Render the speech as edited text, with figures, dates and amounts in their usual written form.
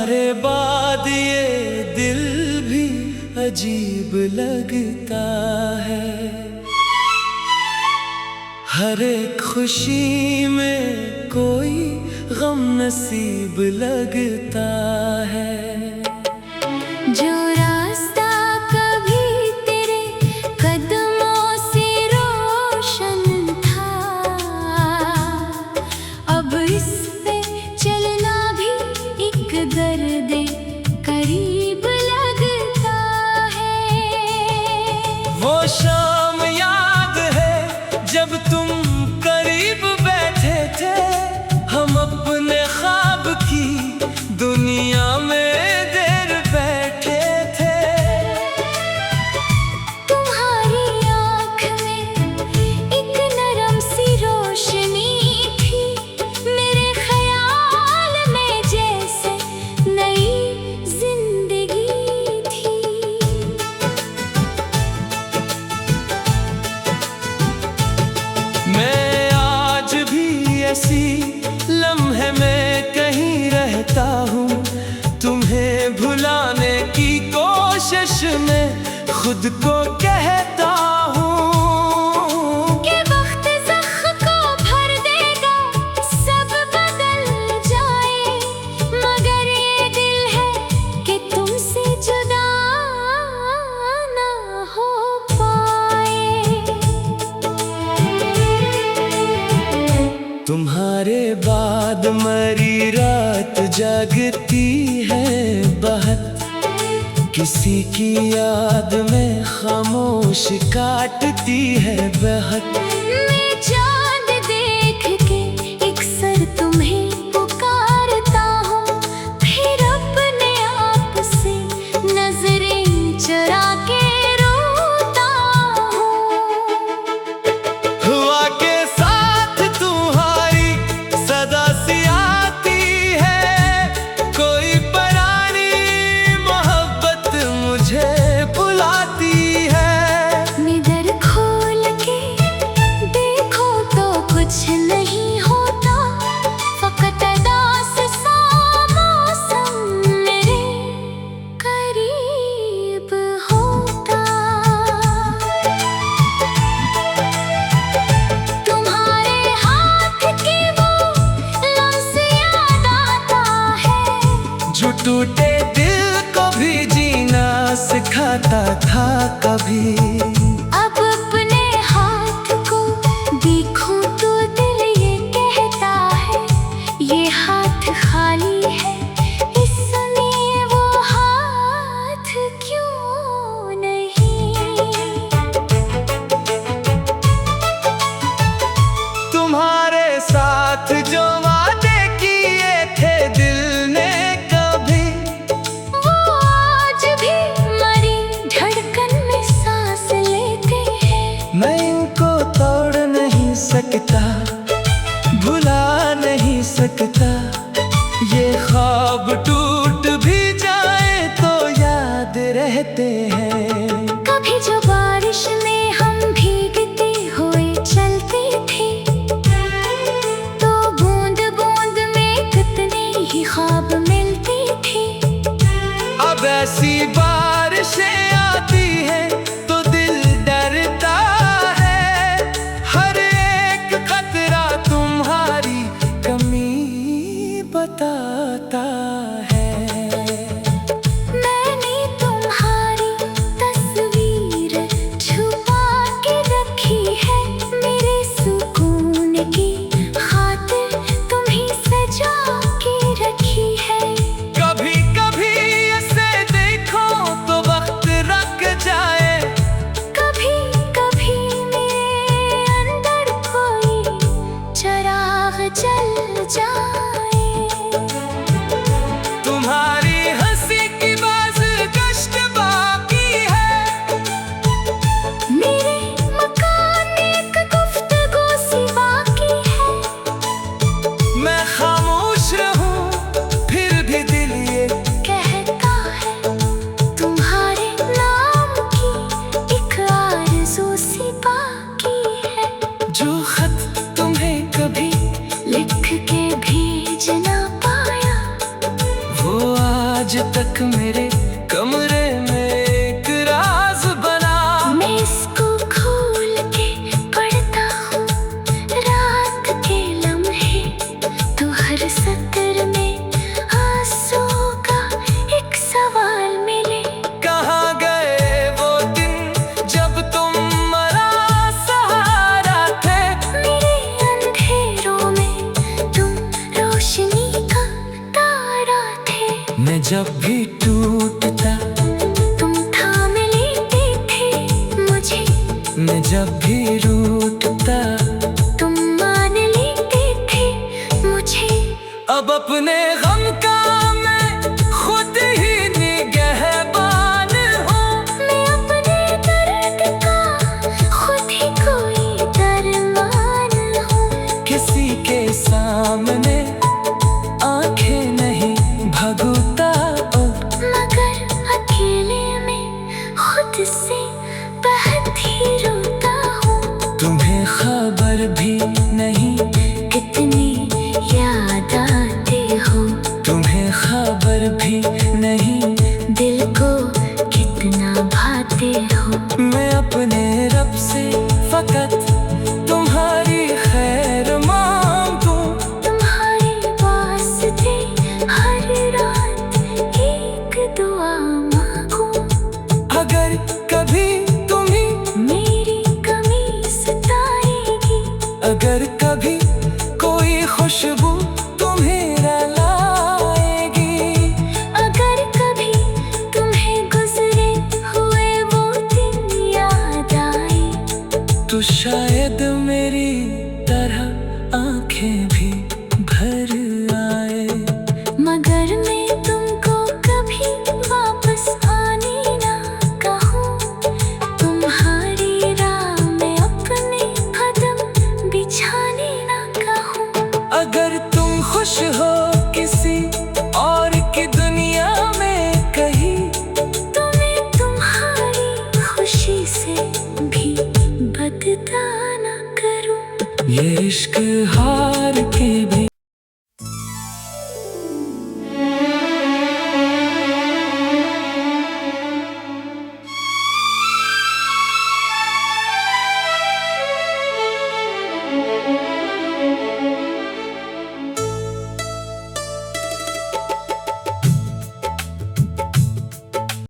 तुम्हारे बाद ये दिल भी अजीब लगता है। हर एक खुशी में कोई गम नसीब लगता है। जो रास्ता कभी तेरे कदमों से रोशन था, अब इस पे चलना भी एक दर्द करीब लगता है। वो शाम याद है जब तुम करीब बैठे थे, हम अपने ख्वाब की दुनिया में देर बैठे थे। तुम्हारी आँख में एक नरम सी रोशनी थी, मेरे ख्याल में जैसे नई जिंदगी थी। मैं आज भी ऐसी लम्हे में कहीं रहता हूँ, तुम्हें भुलाने की कोशिश में खुद को कहता हूँ कि वक्त ज़ख्म को भर देगा, सब बदल जाए, मगर ये दिल है कि तुमसे जुदा ना हो पाए। तुम्हारे बाद मरी रात जागती है बहुत, किसी की याद में खामोश काटती है बहुत। मैं चाँद देख के अक्सर तुम्हें पुकारता हूँ, फिर अपने आप से नजरें चुरा के रोता हूँ। हुआ के साथ तुम्हारी सदा सी आती है, कोई परानी मोहब्बत मुझे बुलाती है। निदर खोल के देखो तो कुछ नहीं होता, फकत दास सा मौसम मेरे करीब होता। तुम्हारे हाथ की वो लम्स याद आता है, जो टूटे दिल को भी जीना सिखाता था कभी। अब अपने हाथ को देखूं तो दिल ये कहता है, ये हाथ खाली है, इसमें वो हाथ क्यों नहीं। तुम्हारे साथ जो वादे किए थे दिल ने कभी, वो आज भी मरी धड़कन में सांस लेते हैं। मैं इनको तोड़ नहीं सकता, भुला नहीं सकता। ये ख्वाब टूट भी जाए तो याद रहते हैं। कभी जो बारिश में हम भीगते हुए चलते थे, तो बूंद बूंद में कितने ही ख्वाब मिलते थे। अब ऐसी बारिशें आती हैं तो दिल डरता है, हर एक खतरा तुम्हारी कमी बताता है। मैंने तुम्हारी तस्वीर छुपा के रखी है, मेरे सुकून की खातिर तुम्हें सजा के रखी है। कभी कभी ऐसे देखो तो वक्त रख जाए, कभी कभी मेरे अंदर कोई चिराग जल जाए। तुम्हारी हंसी की बाज कष्ट बाकी है, मेरे मकान में एक गुफ्तगू सी बाकी है। मैं खामोश रहूं फिर भी दिल ये कहता है तुम्हारे नाम की एक आरज़ू सी बाकी है। जो खत तुम्हें कभी लिख के भेज ना पाया, वो तक मेरे कमरे में एक राज बना। मैं इसको खोल के पढ़ता हूँ रात के लम्हे, तो हर सत्र में आंसुओं का एक सवाल मिले। कहाँ गए वो दिन जब तुम मरा सहारा थे? मेरे अंधेरों में तुम रोशनी का तारा थे। मैं जब भी टूटता तुम थाम लेते थे मुझे, मैं जब भी रूठता तुम मान लेते थे मुझे। अब अपने गम का मैं खुद ही निगहबान हूँ। मैं अपने दर्द का खुद ही कोई दरमान हूँ। किसी के सामने आंखें नहीं भगूता ओ, मगर अकेले में खुद से बहुत ही रोता हूँ। तुम्हें खबर भी नहीं, कितनी याद आते हो, तुम्हें खबर भी नहीं, दिल को कितना भाते हो। मैं अपने रब से फकत तुम्हारी खैर मांगूं। तुम्हारे वास्ते हर रात एक दुआ मांगूं। अगर कभी तुम्हें, मेरी कमी सताएगी, अगर कभी कोई खुशबू तुम्हें रुलाएगी, अगर कभी तुम्हें गुजरे हुए वो दिन याद आए, तो शायद मेरी तरह आंखें भी भर आए। मगर मैं तुमको कभी वापस आने ना कहूँ। तुम्हारी राह में अपने कदम बिछाने ना कहूँ। अगर तुम खुश हो किसी और की दुनिया में कहीं, तो मैं तुम्हारी खुशी से भी बदता ना करूँ। ये इश्क